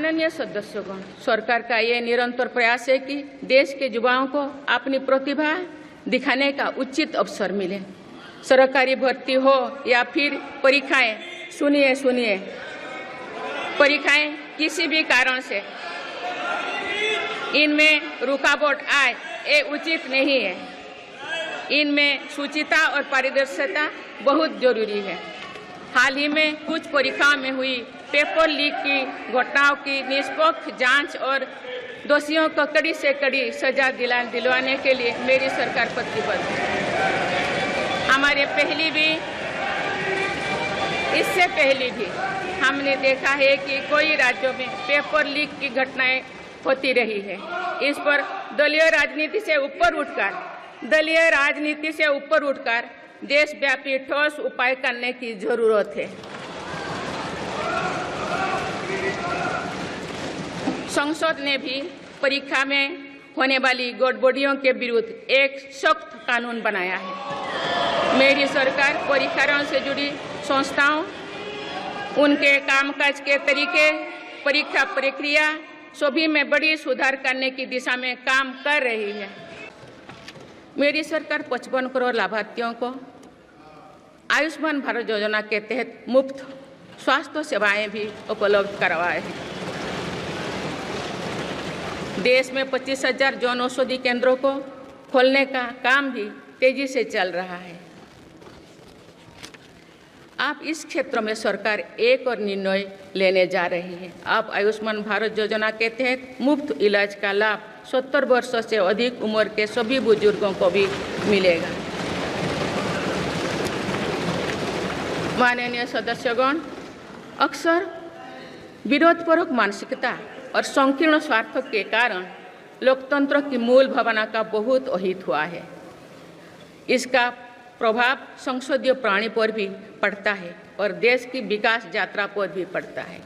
माननीय सदस्यगण, सरकार का ये निरंतर प्रयास है कि देश के युवाओं को अपनी प्रतिभा दिखाने का उचित अवसर मिले। सरकारी भर्ती हो या फिर परीक्षाएं, सुनिए, परीक्षाएं किसी भी कारण से इनमें रुकावट आए, ये उचित नहीं है। इनमें शुचिता और पारदर्शिता बहुत जरूरी है। हाल ही में कुछ परीक्षाओं में हुई पेपर लीक की घटनाओं की निष्पक्ष जांच और दोषियों को कड़ी से कड़ी सजा दिलवाने के लिए मेरी सरकार प्रतिबद्ध है। इससे पहले भी हमने देखा है कि कई राज्यों में पेपर लीक की घटनाएं होती रही है। इस पर दलीय राजनीति से ऊपर उठकर देशव्यापी ठोस उपाय करने की जरूरत है। संसद ने भी परीक्षा में होने वाली गड़बड़ियों के विरुद्ध एक सख्त कानून बनाया है। मेरी सरकार परीक्षाओं से जुड़ी संस्थाओं, उनके कामकाज के तरीके, परीक्षा प्रक्रिया सभी में बड़ी सुधार करने की दिशा में काम कर रही है। मेरी सरकार 55 करोड़ लाभार्थियों को आयुष्मान भारत योजना के तहत मुफ्त स्वास्थ्य सेवाएं भी उपलब्ध करवाए हैं। देश में 25,000 जन औषधि केंद्रों को खोलने का काम भी तेजी से चल रहा है। आप इस क्षेत्र में सरकार एक और निर्णय लेने जा रही है। आप आयुष्मान भारत योजना के तहत मुफ्त इलाज का लाभ 70 वर्षों से अधिक उम्र के सभी बुजुर्गों को भी मिलेगा। माननीय सदस्यगण, अक्सर विरोधपूर्वक मानसिकता और संकीर्ण स्वार्थ के कारण लोकतंत्र की मूल भावना का बहुत अहित हुआ है। इसका प्रभाव संसदीय प्रणाली पर भी पड़ता है और देश की विकास यात्रा पर भी पड़ता है।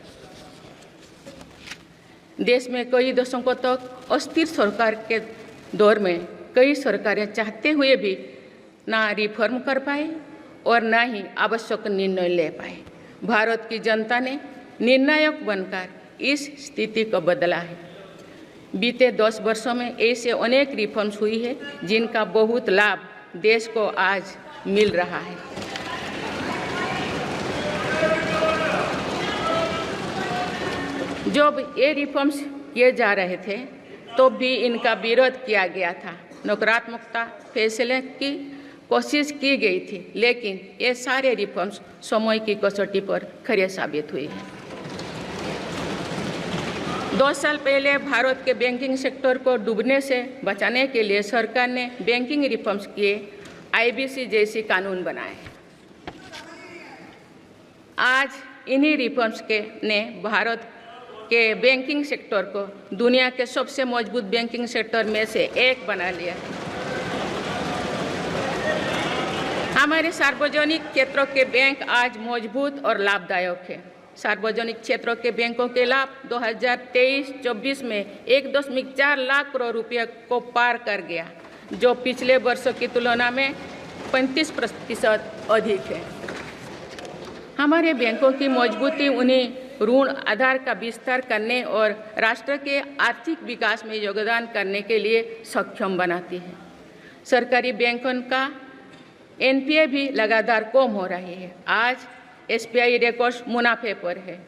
देश में कई दशकों तक अस्थिर सरकार के दौर में कई सरकारें चाहते हुए भी ना रिफॉर्म कर पाए और ना ही आवश्यक निर्णय ले पाए। भारत की जनता ने निर्णायक बनकर इस स्थिति को बदला है। बीते 10 वर्षों में ऐसे अनेक रिफॉर्म्स हुई है जिनका बहुत लाभ देश को आज मिल रहा है। जब ये रिफॉर्म्स किए जा रहे थे तो भी इनका विरोध किया गया था। नकारात्मकता फैसले की कोशिश की गई थी, लेकिन ये सारे रिफॉर्म्स समय की कसौटी पर खरे साबित हुए हैं। 2 साल पहले भारत के बैंकिंग सेक्टर को डूबने से बचाने के लिए सरकार ने बैंकिंग रिफॉर्म्स किए, IBC जैसी कानून बनाए। आज इन्हीं रिफॉर्म्स ने भारत के बैंकिंग सेक्टर को दुनिया के सबसे मजबूत बैंकिंग सेक्टर में से एक बना लिया है। हमारे सार्वजनिक क्षेत्रों के बैंक आज मजबूत और लाभदायक है। सार्वजनिक क्षेत्रों के बैंकों के लाभ 2023-24 में 1.4 लाख करोड़ रुपये को पार कर गया, जो पिछले वर्षों की तुलना में 35% अधिक है। हमारे बैंकों की मजबूती उन्हें ऋण आधार का विस्तार करने और राष्ट्र के आर्थिक विकास में योगदान करने के लिए सक्षम बनाती है। सरकारी बैंकों का NPA भी लगातार कम हो रही है। आज SBI रिकॉर्ड मुनाफे पर है।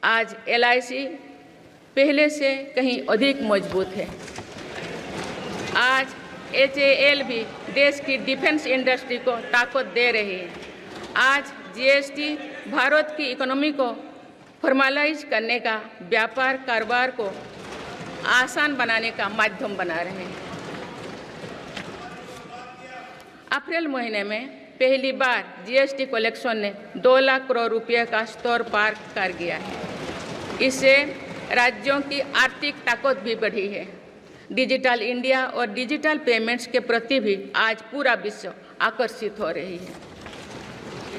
आज LIC पहले से कहीं अधिक मजबूत है। आज HAL भी देश की डिफेंस इंडस्ट्री को ताकत दे रही है। आज GST भारत की इकोनॉमी को फॉर्मलाइज करने का, व्यापार कारोबार को आसान बनाने का माध्यम बना रहे हैं। अप्रैल महीने में पहली बार GST कलेक्शन ने 2 लाख करोड़ रुपये का स्तर पार कर गया है। इससे राज्यों की आर्थिक ताकत भी बढ़ी है। डिजिटल इंडिया और डिजिटल पेमेंट्स के प्रति भी आज पूरा विश्व आकर्षित हो रही है।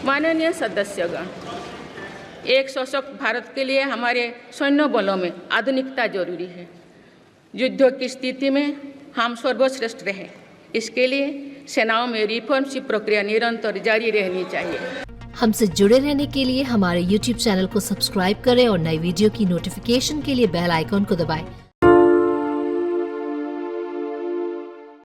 माननीय सदस्यगण, एक सशक्त भारत के लिए हमारे सैन्य बलों में आधुनिकता जरूरी है। युद्ध की स्थिति में हम सर्वश्रेष्ठ रहें, इसके लिए सेनाओं में रिफॉर्म्स की प्रक्रिया निरंतर जारी रहनी चाहिए। हमसे जुड़े रहने के लिए हमारे YouTube चैनल को सब्सक्राइब करें और नई वीडियो की नोटिफिकेशन के लिए बेल आइकॉन को दबाएं।